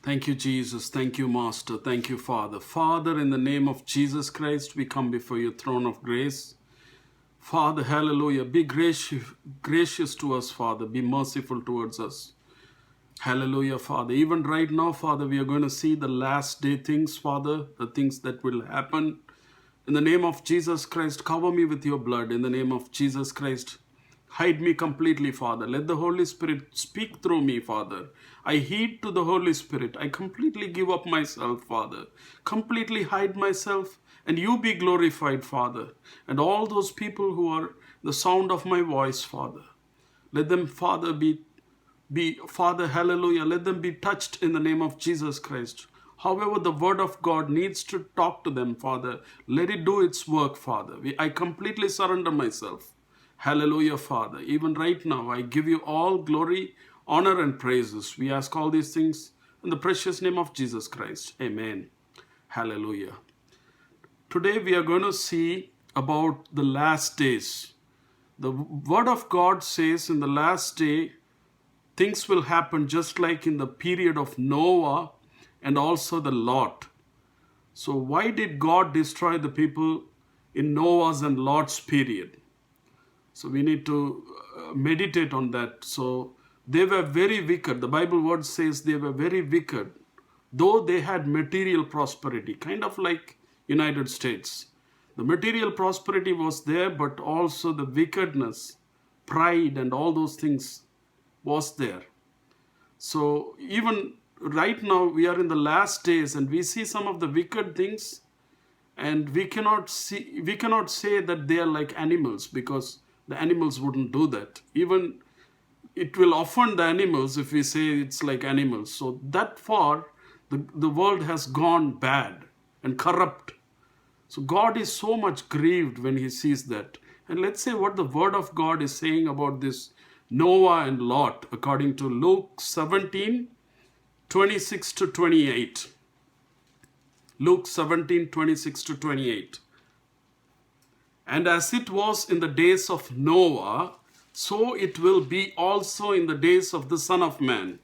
Thank you, Jesus. Thank you, Master. Thank you, Father. Father, in the name of Jesus Christ, we come before your throne of grace. Father, hallelujah. Be gracious to us, Father. Be merciful towards us. Hallelujah, Father. Even right now, Father, we are going to see the last day things, Father, the things that will happen. In the name of Jesus Christ, cover me with your blood. In the name of Jesus Christ, hide me completely, Father. Let the Holy Spirit speak through me, Father. I heed to the Holy Spirit. I completely give up myself, Father. Completely hide myself, and you be glorified, Father. And all those people who are the sound of my voice, Father. Let them, Father, Father, hallelujah, let them be touched in the name of Jesus Christ. However, the word of God needs to talk to them, Father. Let it do its work, Father. I completely surrender myself. Hallelujah, Father. Even right now, I give you all glory, honor, and praises. We ask all these things in the precious name of Jesus Christ. Amen. Hallelujah. Today, we are going to see about the last days. The word of God says in the last day, things will happen just like in the period of Noah and also the Lot. So why did God destroy the people in Noah's and Lot's period? So we need to meditate on that. So they were very wicked. The Bible word says they were very wicked, though they had material prosperity, kind of like United States. The material prosperity was there, but also the wickedness, pride, and all those things was there. So even right now we are in the last days and we see some of the wicked things, and we cannot say that they are like animals, because the animals wouldn't do that. Even it will offend the animals if we say it's like animals. So that far the world has gone bad and corrupt. So God is so much grieved when he sees that. And let's say what the word of God is saying about this Noah and Lot, according to Luke 17:26 to 28. Luke 17:26 to 28. And as it was in the days of Noah, so it will be also in the days of the Son of Man.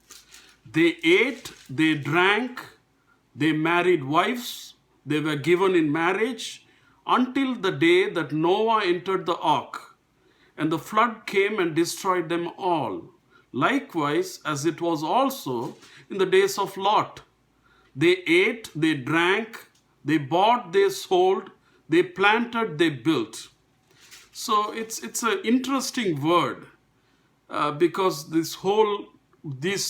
They ate, they drank, they married wives, they were given in marriage until the day that Noah entered the ark, and the flood came and destroyed them all. Likewise, as it was also in the days of Lot. They ate, they drank, they bought, they sold, they planted, they built. So it's an interesting word, because these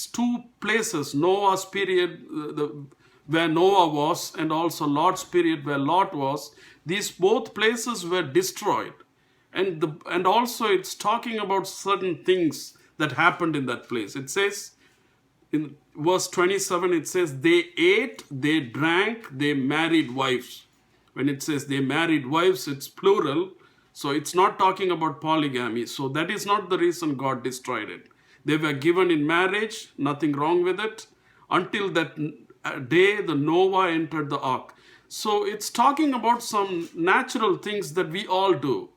two places, Noah's period, where Noah was, and also Lot's period where Lot was, these both places were destroyed. And also it's talking about certain things that happened in that place. It says in verse 27, it says they ate, they drank, they married wives. When it says they married wives, it's plural. So it's not talking about polygamy. So that is not the reason God destroyed it. They were given in marriage, nothing wrong with it, until that day the Noah entered the ark. So it's talking about some natural things that we all do.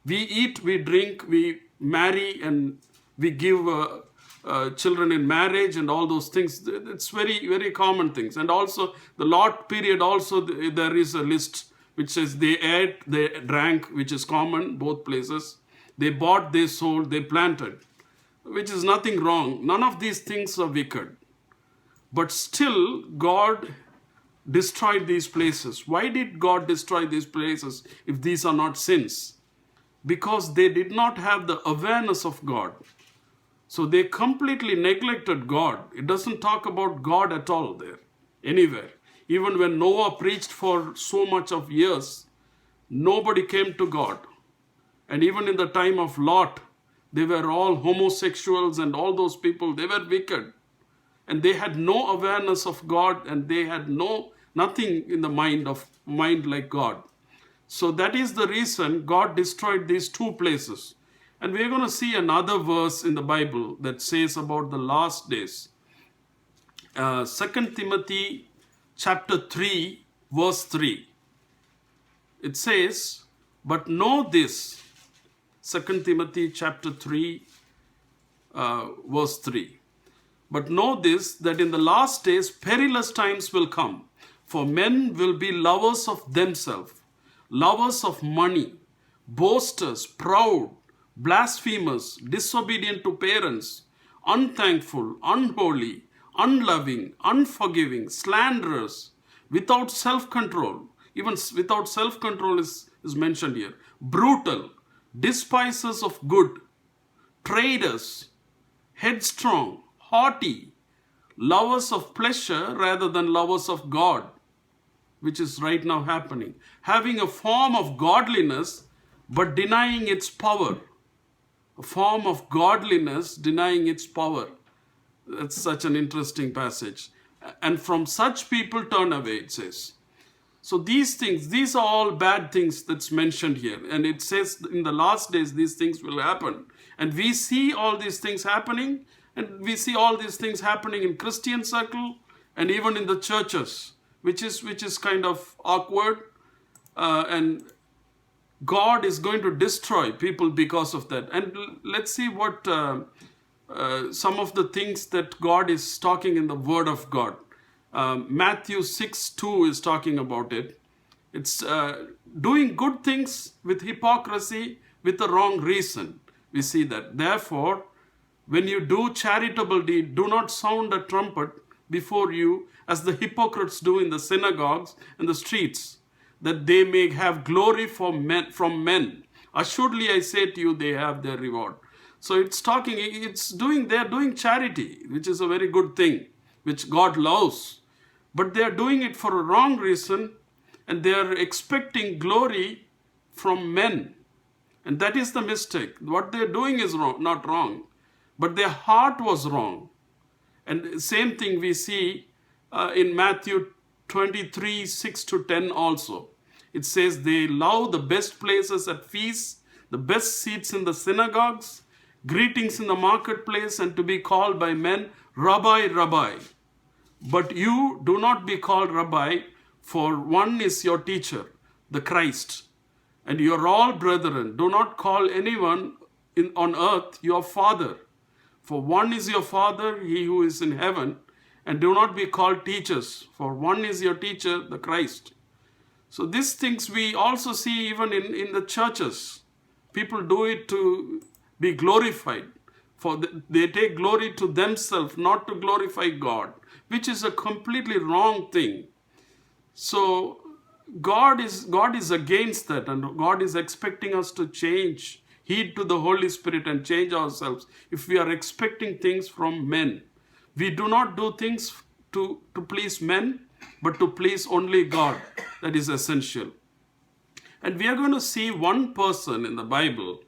We eat, we drink, we marry, and we give children in marriage and all those things. It's very, very common things. And also the Lot period, also there is a list which says they ate, they drank, which is common both places. They bought, they sold, they planted, which is nothing wrong. None of these things are wicked. But still, God destroyed these places. Why did God destroy these places if these are not sins? Because they did not have the awareness of God. So they completely neglected God. It doesn't talk about God at all there, anywhere. Even when Noah preached for so much of years, nobody came to God. And even in the time of Lot, they were all homosexuals, and all those people, they were wicked. And they had no awareness of God, and they had nothing in the mind like God. So that is the reason God destroyed these two places. And we're going to see another verse in the Bible that says about the last days. 2 Timothy chapter 3, verse 3. It says, but know this, 2 Timothy chapter 3, verse 3. But know this, that in the last days perilous times will come. For men will be lovers of themselves, lovers of money, boasters, proud, blasphemers, disobedient to parents, unthankful, unholy, unloving, unforgiving, slanderers, without self-control. Even without self-control is mentioned here. Brutal, despisers of good, traitors, headstrong, haughty, lovers of pleasure rather than lovers of God, which is right now happening. Having a form of godliness, but denying its power. A form of godliness, denying its power. That's such an interesting passage. And from such people turn away, it says. So these things, these are all bad things that's mentioned here. And it says in the last days, these things will happen. And we see all these things happening. And we see all these things happening in Christian circle and even in the churches, which is kind of awkward. And God is going to destroy people because of that. And let's see what some of the things that God is talking in the Word of God. Matthew 6:2 is talking about it. It's doing good things with hypocrisy, with the wrong reason. We see that. Therefore, when you do charitable deed, do not sound a trumpet before you, as the hypocrites do in the synagogues and the streets, that they may have glory from men. Assuredly, I say to you, they have their reward. So they're doing charity, which is a very good thing, which God loves. But they're doing it for a wrong reason, and they're expecting glory from men. And that is the mistake. What they're doing is wrong, not wrong, but their heart was wrong. And same thing we see in Matthew 23, 6-10 also. It says they love the best places at feasts, the best seats in the synagogues, greetings in the marketplace, and to be called by men, Rabbi, Rabbi. But you do not be called Rabbi, for one is your teacher, the Christ. And you are all brethren. Do not call anyone on earth your father. For one is your Father, he who is in heaven. And do not be called teachers, for one is your teacher, the Christ. So these things we also see even in the churches. People do it to be glorified. They take glory to themselves, not to glorify God, which is a completely wrong thing. So God is against that, and God is expecting us to change, heed to the Holy Spirit and change ourselves. If we are expecting things from men, we do not do things to please men, but to please only God. That is essential. And we are going to see one person in the Bible,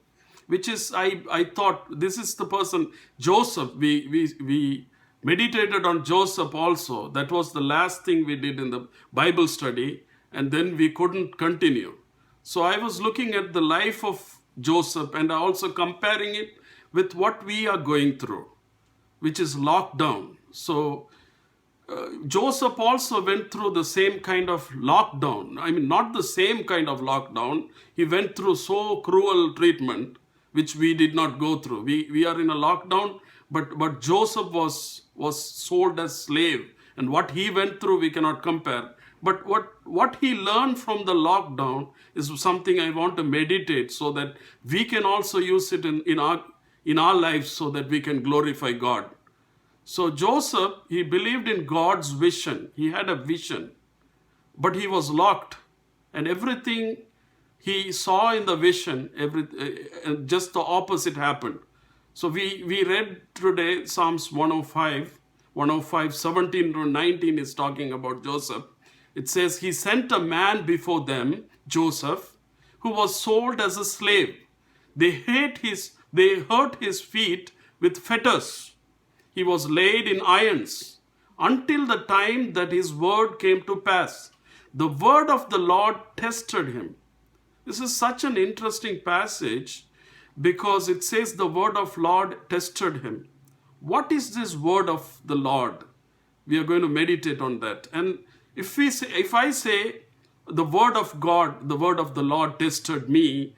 which is, I thought, this is the person, Joseph. We meditated on Joseph also. That was the last thing we did in the Bible study, and then we couldn't continue. So I was looking at the life of Joseph and also comparing it with what we are going through, which is lockdown. So Joseph also went through the same kind of lockdown. I mean, not the same kind of lockdown. He went through so cruel treatment, which we did not go through. We are in a lockdown, but Joseph was sold as slave. And what he went through, we cannot compare. But what he learned from the lockdown is something I want to meditate, so that we can also use it in our lives, so that we can glorify God. So Joseph, he believed in God's vision. He had a vision, but he was locked, and everything he saw in the vision, just the opposite happened. So we read today Psalms 105, 17-19 is talking about Joseph. It says, he sent a man before them, Joseph, who was sold as a slave. They hurt his feet with fetters. He was laid in irons until the time that his word came to pass. The word of the Lord tested him. This is such an interesting passage, because it says the word of Lord tested him. What is this word of the Lord? We are going to meditate on that. And if I say the word of God, the word of the Lord tested me,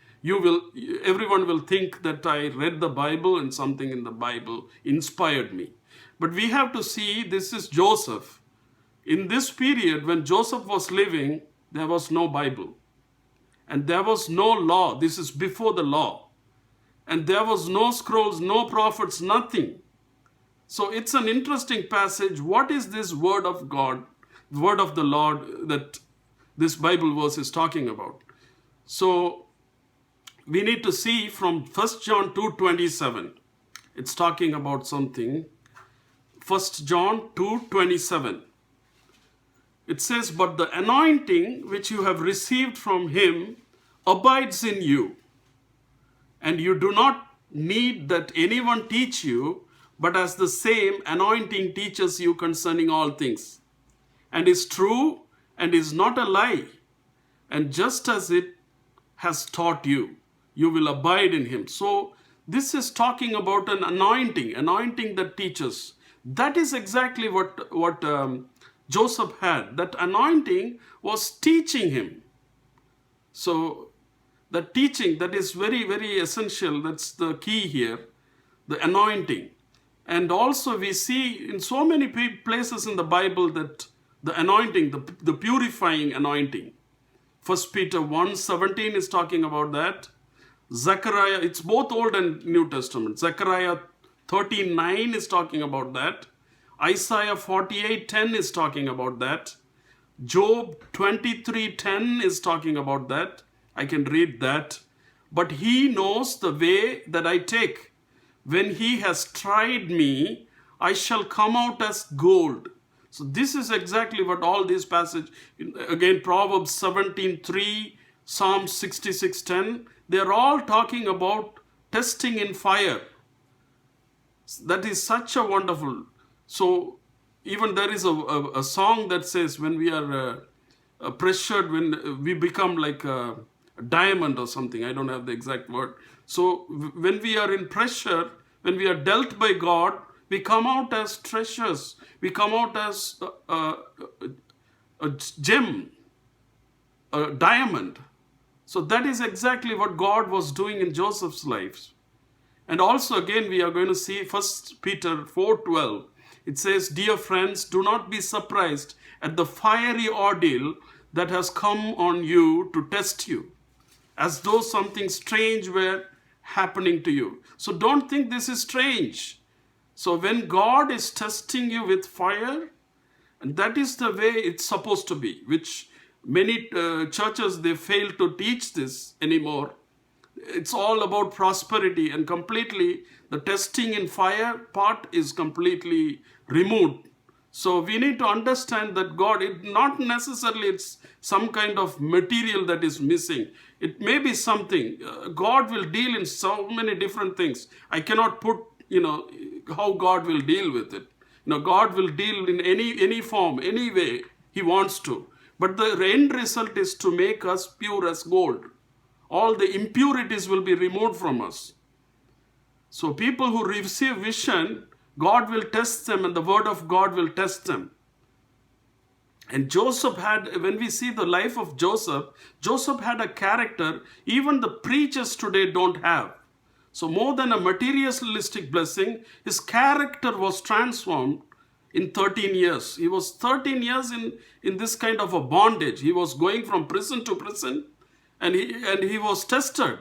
everyone will think that I read the Bible and something in the Bible inspired me. But we have to see this is Joseph. In this period when Joseph was living, there was no Bible. And there was no law. This is before the law. And there was no scrolls, no prophets, nothing. So it's an interesting passage. What is this word of God, word of the Lord that this Bible verse is talking about? So we need to see from 1 John 2:27. It's talking about something. 1 John 2:27. It says, but the anointing which you have received from him abides in you. And you do not need that anyone teach you, but as the same anointing teaches you concerning all things, and is true and is not a lie. And just as it has taught you, you will abide in him. So this is talking about an anointing that teaches. That is exactly what Joseph had. That anointing was teaching him. So the teaching, that is very, very essential. That's the key here, the anointing. And also we see in so many places in the Bible that the anointing, the purifying anointing. 1 Peter 1:17 is talking about that. Zechariah, it's both Old and New Testament. Zechariah 13:9 is talking about that. Isaiah 48:10 is talking about that. Job 23:10 is talking about that. I can read that. But he knows the way that I take. When he has tried me, I shall come out as gold. So this is exactly what all these passages, again, Proverbs 17:3, Psalm 66:10, they're all talking about testing in fire. That is such a wonderful. So even there is a song that says when we are pressured, when we become like a diamond or something. I don't have the exact word. So when we are in pressure, when we are dealt by God, we come out as treasures. We come out as a gem, a diamond. So that is exactly what God was doing in Joseph's life. And also again we are going to see 1 Peter 4:12. It says, dear friends, do not be surprised at the fiery ordeal that has come on you to test you, as though something strange were happening to you. So don't think this is strange. So when God is testing you with fire, and that is the way it's supposed to be, which many churches, they fail to teach this anymore. It's all about prosperity, and completely the testing in fire part is completely removed. So we need to understand that God, not necessarily it's some kind of material that is missing. It may be something. God will deal in so many different things. I cannot put, how God will deal with it. God will deal in any form, any way he wants to. But the end result is to make us pure as gold. All the impurities will be removed from us. So people who receive vision, God will test them, and the word of God will test them. And Joseph had, when we see the life of Joseph, Joseph had a character even the preachers today don't have. So more than a materialistic blessing, his character was transformed in 13 years. He was 13 years in this kind of a bondage. He was going from prison to prison, and he was tested.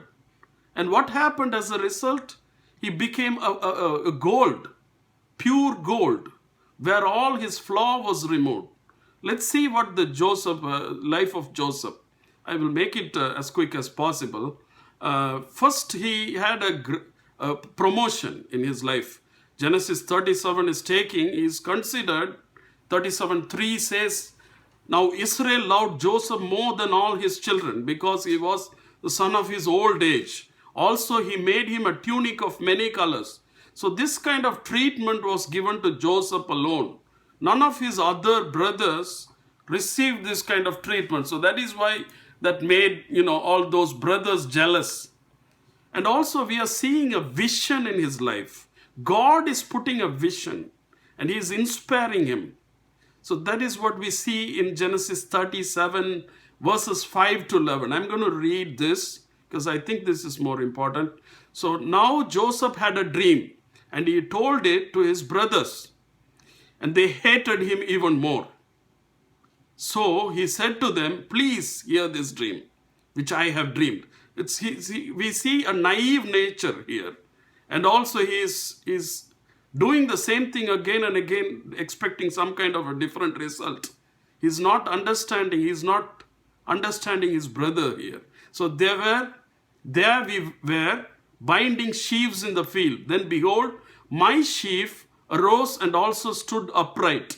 And what happened as a result? He became a gold, pure gold, where all his flaw was removed. Let's see what the life of Joseph. I will make it as quick as possible. First, he had a promotion in his life. Genesis 37 is considered, 37:3 says, now Israel loved Joseph more than all his children, because he was the son of his old age. Also, he made him a tunic of many colors. So this kind of treatment was given to Joseph alone. None of his other brothers received this kind of treatment. So that is why that made, all those brothers jealous. And also we are seeing a vision in his life. God is putting a vision, and he is inspiring him. So that is what we see in Genesis 37 verses 5 to 11. I'm going to read this because I think this is more important. So now Joseph had a dream, and he told it to his brothers. and they hated him even more. So he said to them, please hear this dream, which I have dreamed. We see a naive nature here. And also he is doing the same thing again and again, expecting some kind of a different result. He's not understanding his brother here. So there we were binding sheaves in the field. Then behold, my sheaf arose and also stood upright.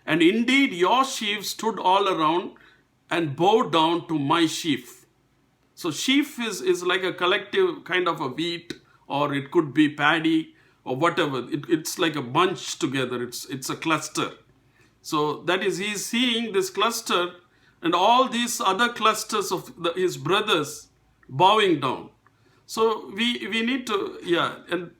And indeed your sheaves stood all around and bowed down to my sheaf. So sheaf is like a collective kind of a wheat, or it could be paddy or whatever. It's like a bunch together. It's a cluster. So that is, he's seeing this cluster and all these other clusters of his brothers bowing down. So we need to, and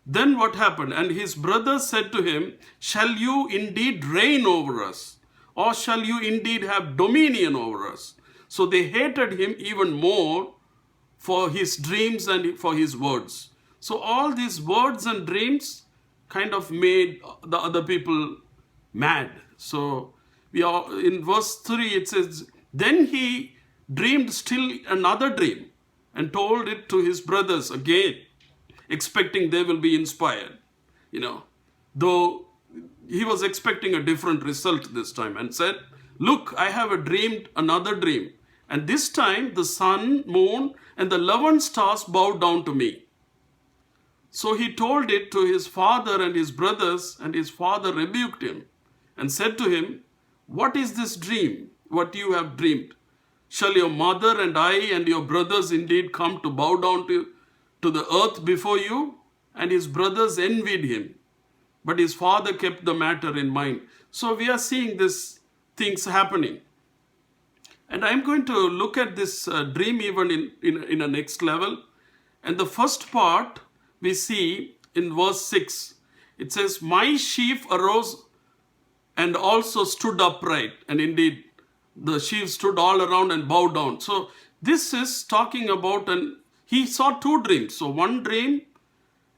then what happened? And his brothers said to him, shall you indeed reign over us? Or shall you indeed have dominion over us? So they hated him even more for his dreams and for his words. So all these words and dreams kind of made the other people mad. So we are in verse 3, it says, then he dreamed still another dream and told it to his brothers again, expecting they will be inspired, though he was expecting a different result this time, and said, look, I have dreamed another dream, and this time the sun, moon, and the 11 stars bowed down to me. So he told it to his father and his brothers, and his father rebuked him and said to him, what is this dream, what you have dreamed? Shall your mother and I and your brothers indeed come to bow down to the earth before you? And his brothers envied him, but his father kept the matter in mind. So we are seeing these things happening. And I'm going to look at this dream even in a next level. And the first part we see in verse 6. It says, my sheaf arose and also stood upright. And indeed, the sheaf stood all around and bowed down. So this is talking about, and he saw two dreams. So one dream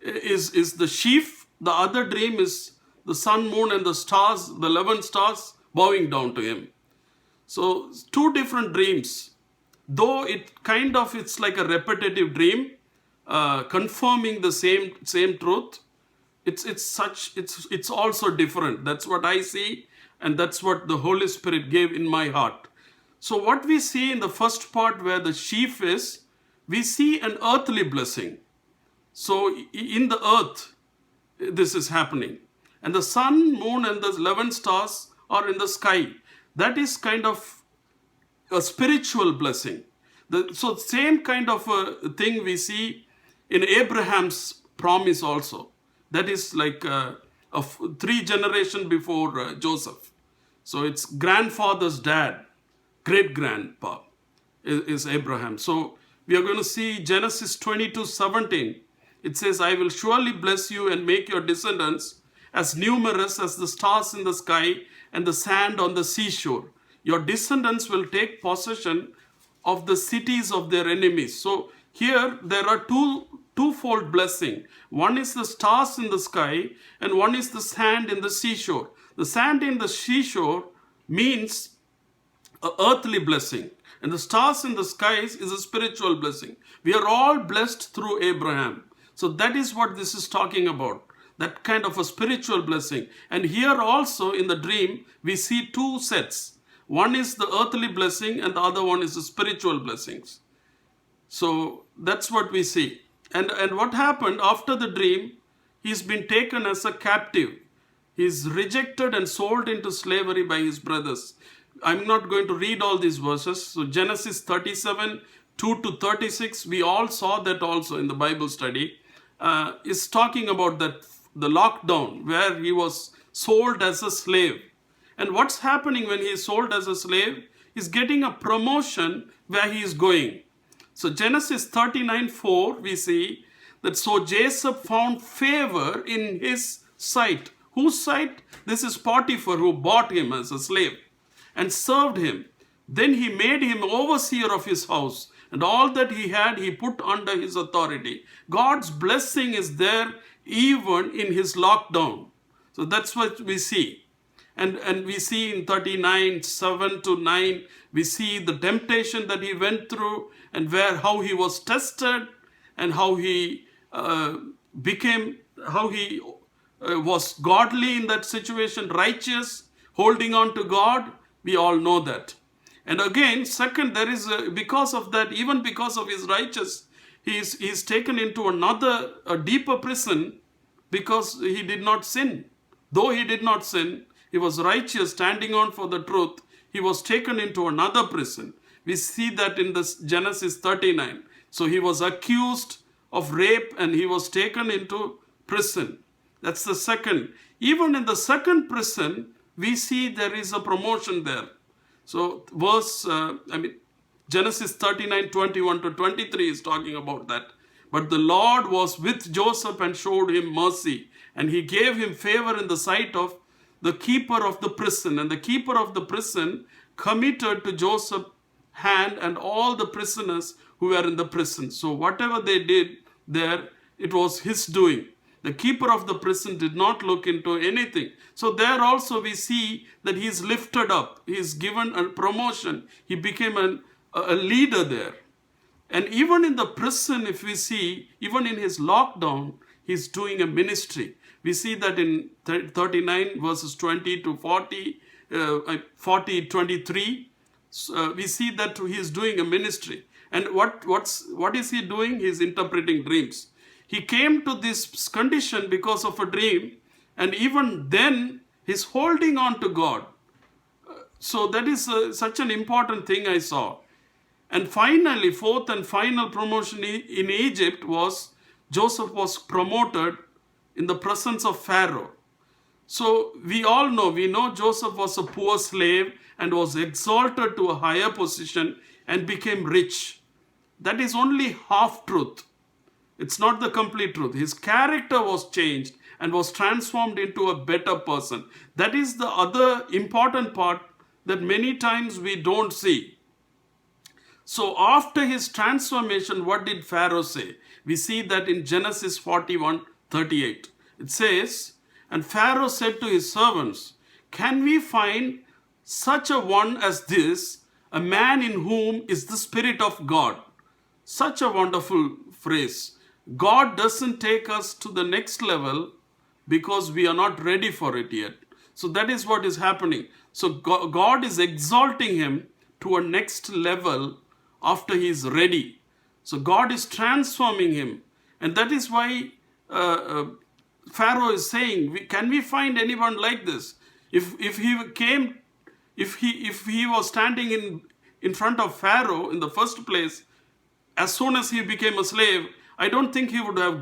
is the sheaf. The other dream is the sun, moon, and the stars, the 11 stars bowing down to him. So two different dreams. Though it's like a repetitive dream, confirming the same truth. It's also different. That's what I see, and that's what the Holy Spirit gave in my heart. So what we see in the first part where the sheaf is, we see an earthly blessing. So in the earth, this is happening. And the sun, moon, and the 11 stars are in the sky. That is kind of a spiritual blessing. So same kind of a thing we see in Abraham's promise also. That is like 3 generations before Joseph. So it's grandfather's dad, great-grandpa is Abraham. So we are going to see Genesis 22:17. It says, I will surely bless you and make your descendants as numerous as the stars in the sky and the sand on the seashore. Your descendants will take possession of the cities of their enemies. So here there are twofold blessing. One is the stars in the sky, and one is the sand in the seashore. The sand in the seashore means an earthly blessing, and the stars in the skies is a spiritual blessing. We are all blessed through Abraham. So that is what this is talking about, that kind of a spiritual blessing. And here also in the dream, we see two sets. One is the earthly blessing, and the other one is the spiritual blessings. So that's what we see. And what happened after the dream, he's been taken as a captive. He's rejected and sold into slavery by his brothers. I'm not going to read all these verses. So Genesis 37, 2 to 36, we all saw that also in the Bible study, is talking about that the lockdown where he was sold as a slave. And what's happening when he is sold as a slave? He's getting a promotion where he is going. So Genesis 39:4, we see that so Jacob found favor in his sight. Whose sight? This is Potiphar, who bought him as a slave and served him. Then he made him overseer of his house, and all that he had he put under his authority. God's blessing is there even in his lockdown. So that's what we see. And we see in 39, 7 to 9, we see the temptation that he went through, and how he was tested, and how he was godly in that situation, righteous, holding on to God. We all know that. And again, second, there is because of that, even because of his righteousness, he is taken into a deeper prison, because he did not sin. Though he did not sin, he was righteous, standing on for the truth. He was taken into another prison. We see that in this Genesis 39. So he was accused of rape, and he was taken into prison. That's the second. Even in the second prison, we see there is a promotion there. So Genesis 39, 21 to 23 is talking about that. But the Lord was with Joseph and showed him mercy, and he gave him favor in the sight of the keeper of the prison. And the keeper of the prison committed to Joseph's hand and all the prisoners who were in the prison. So whatever they did there, it was his doing. The keeper of the prison did not look into anything. So there also we see that he is lifted up. He is given a promotion. He became a leader there. And even in the prison, if we see, even in his lockdown, he's doing a ministry. We see that in 39 verses 20 to 40, 23, we see that he is doing a ministry. And what is he doing? He is interpreting dreams. He came to this condition because of a dream, and even then he's holding on to God. So that is such an important thing I saw. And finally, fourth and final promotion in Egypt was Joseph was promoted in the presence of Pharaoh. So we know Joseph was a poor slave and was exalted to a higher position and became rich. That is only half truth. It's not the complete truth. His character was changed and was transformed into a better person. That is the other important part that many times we don't see. So after his transformation, what did Pharaoh say? We see that in Genesis 41:38. It says, and Pharaoh said to his servants, can we find such a one as this, a man in whom is the Spirit of God? Such a wonderful phrase. God doesn't take us to the next level because we are not ready for it yet. So that is what is happening. So God is exalting him to a next level after he is ready. So God is transforming him. And that is why Pharaoh is saying, can we find anyone like this? If he was standing in front of Pharaoh in the first place, as soon as he became a slave, I don't think he would have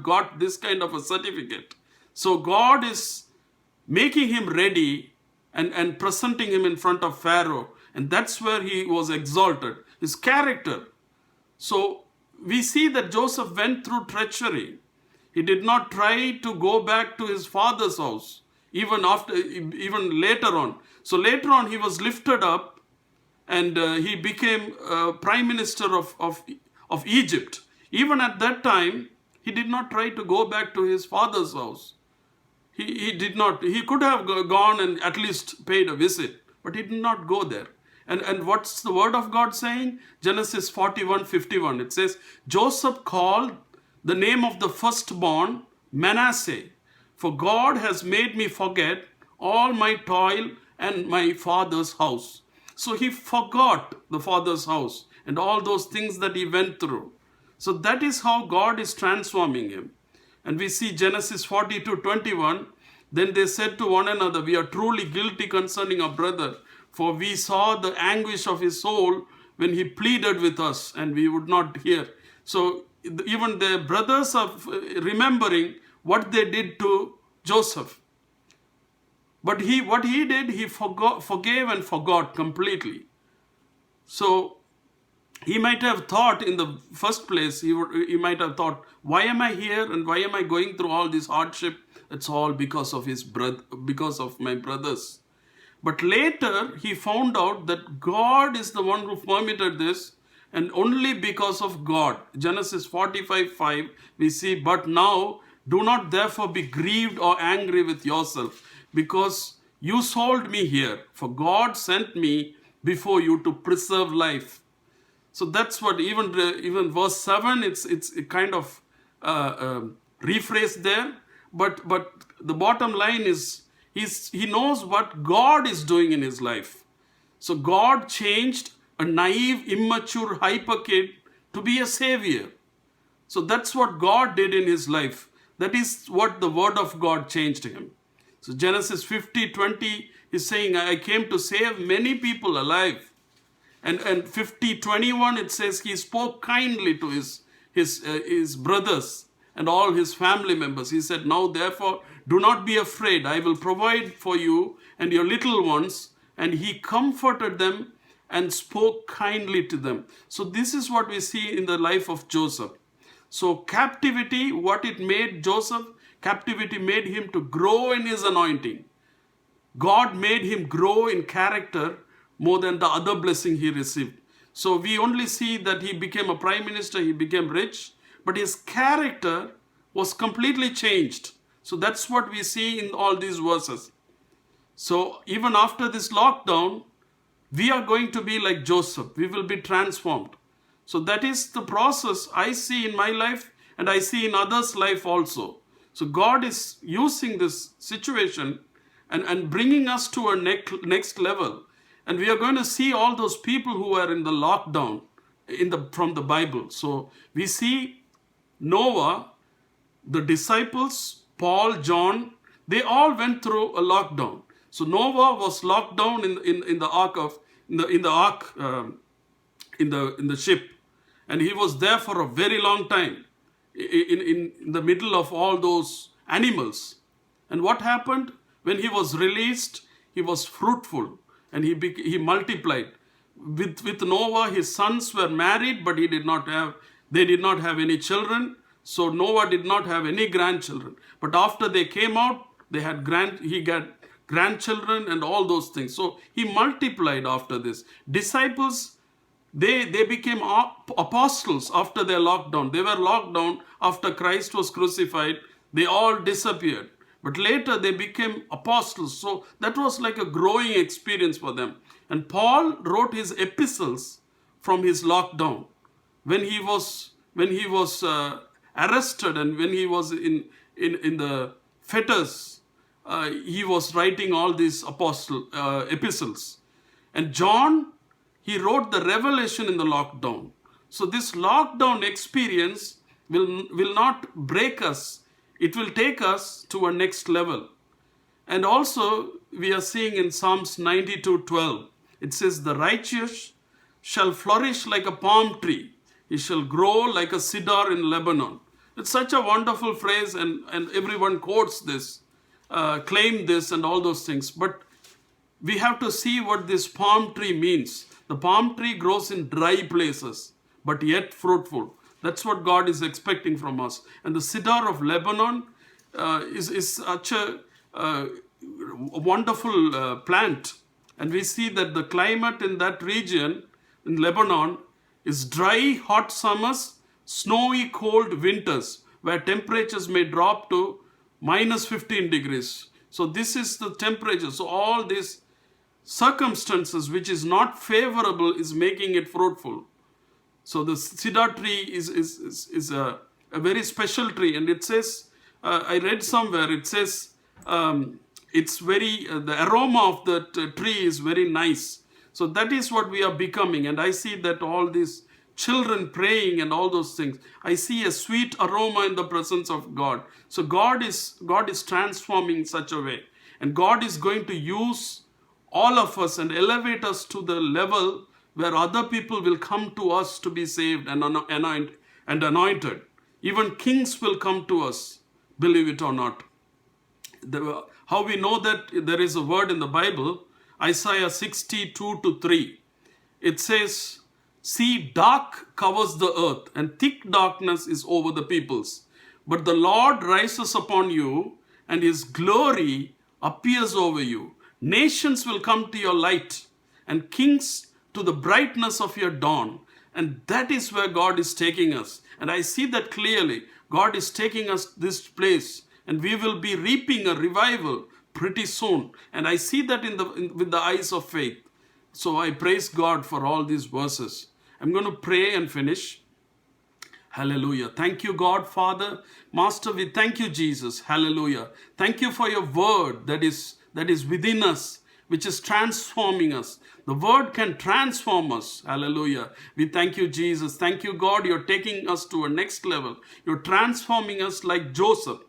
got this kind of a certificate. So God is making him ready and presenting him in front of Pharaoh. And that's where he was exalted, his character. So we see that Joseph went through treachery. He did not try to go back to his father's house, even later on. So later on he was lifted up, and he became prime minister of Egypt. Even at that time, he did not try to go back to his father's house. He did not. He could have gone and at least paid a visit, but he did not go there. And what's the word of God saying? Genesis 41:51. It says, Joseph called the name of the firstborn Manasseh, for God has made me forget all my toil and my father's house. So he forgot the father's house and all those things that he went through. So that is how God is transforming him. And we see Genesis 42:21. Then they said to one another, we are truly guilty concerning our brother, for we saw the anguish of his soul when he pleaded with us, and we would not hear. So even the brothers are remembering what they did to Joseph. But what he did, he forgave and forgot completely. So he might have thought in the first place, he might have thought, why am I here and why am I going through all this hardship? It's all because of my brothers. But later he found out that God is the one who permitted this, and only because of God. Genesis 45:5 we see, but now Do not therefore be grieved or angry with yourself, because you sold me here, for God sent me before you to preserve life. So that's what even verse 7, it's a kind of rephrased there, but the bottom line is he knows what God is doing in his life. So God changed a naive, immature, hyper kid to be a savior. So that's what God did in his life. That is what the word of God changed him. So Genesis 50:20 is saying, I came to save many people alive. And 50:21 it says he spoke kindly to his brothers and all his family members. He said, now therefore do not be afraid. I will provide for you and your little ones. And he comforted them and spoke kindly to them. So this is what we see in the life of Joseph. So captivity, what it made Joseph, captivity made him to grow in his anointing. God made him grow in character more than the other blessing he received. So we only see that he became a prime minister, he became rich, but his character was completely changed. So that's what we see in all these verses. So even after this lockdown, we are going to be like Joseph. We will be transformed. So that is the process I see in my life and I see in others' life also. So God is using this situation and bringing us to a next level. And we are going to see all those people who are in the lockdown from the Bible. So we see Noah, the disciples, Paul, John, they all went through a lockdown. So Noah was locked down in the ship, and he was there for a very long time in the middle of all those animals. And what happened? When he was released, he was fruitful and he multiplied. With Noah, his sons were married, but they did not have any children. So Noah did not have any grandchildren. But after they came out, he got grandchildren and all those things. So he multiplied after this. Disciples, they became apostles after their lockdown. They were locked down after Christ was crucified. They all disappeared. But later they became apostles. So that was like a growing experience for them. And Paul wrote his epistles from his lockdown. When he was arrested and when he was in the fetters, he was writing all these epistles. And John, he wrote the Revelation in the lockdown. So this lockdown experience will not break us. It will take us to a next level. And also we are seeing in Psalms 92:12, it says, the righteous shall flourish like a palm tree. He shall grow like a cedar in Lebanon. It's such a wonderful phrase, and everyone quotes this, claim this and all those things. But we have to see what this palm tree means. The palm tree grows in dry places, but yet fruitful. That's what God is expecting from us. And the cedar of Lebanon is such a wonderful plant. And we see that the climate in that region, in Lebanon, is dry, hot summers, snowy, cold winters, where temperatures may drop to minus 15 degrees. So this is the temperature. So all these circumstances which is not favorable is making it fruitful. So the cedar tree is a very special tree. And it says, I read somewhere, it says, it's very, the aroma of that tree is very nice. So that is what we are becoming. And I see that all these children praying and all those things, I see a sweet aroma in the presence of God. So God is transforming in such a way. And God is going to use all of us and elevate us to the level where other people will come to us to be saved and anointed. Even kings will come to us, believe it or not. How we know that there is a word in the Bible, Isaiah 62:3. It says, see, dark covers the earth, and thick darkness is over the peoples. But the Lord rises upon you, and his glory appears over you. Nations will come to your light, and kings to the brightness of your dawn. And that is where God is taking us. And I see that clearly. God is taking us this place, and we will be reaping a revival pretty soon. And I see that with the eyes of faith. So I praise God for all these verses. I'm going to pray and finish. Hallelujah. Thank you, God, Father. Master, we thank you, Jesus. Hallelujah. Thank you for your word that is within us, which is transforming us. The word can transform us. Hallelujah. We thank you, Jesus. Thank you, God. You're taking us to a next level. You're transforming us like Joseph.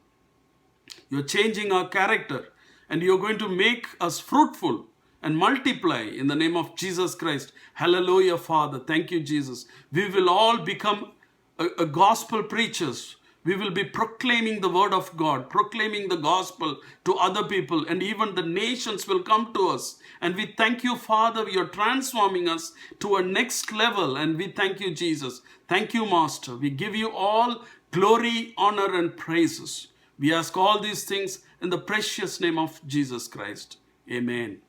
You're changing our character, and you're going to make us fruitful and multiply in the name of Jesus Christ. Hallelujah, Father. Thank you, Jesus. We will all become a gospel preachers. We will be proclaiming the word of God, proclaiming the gospel to other people, and even the nations will come to us. And we thank you, Father, you're transforming us to a next level, and we thank you, Jesus. Thank you, Master. We give you all glory, honor, and praises. We ask all these things in the precious name of Jesus Christ. Amen.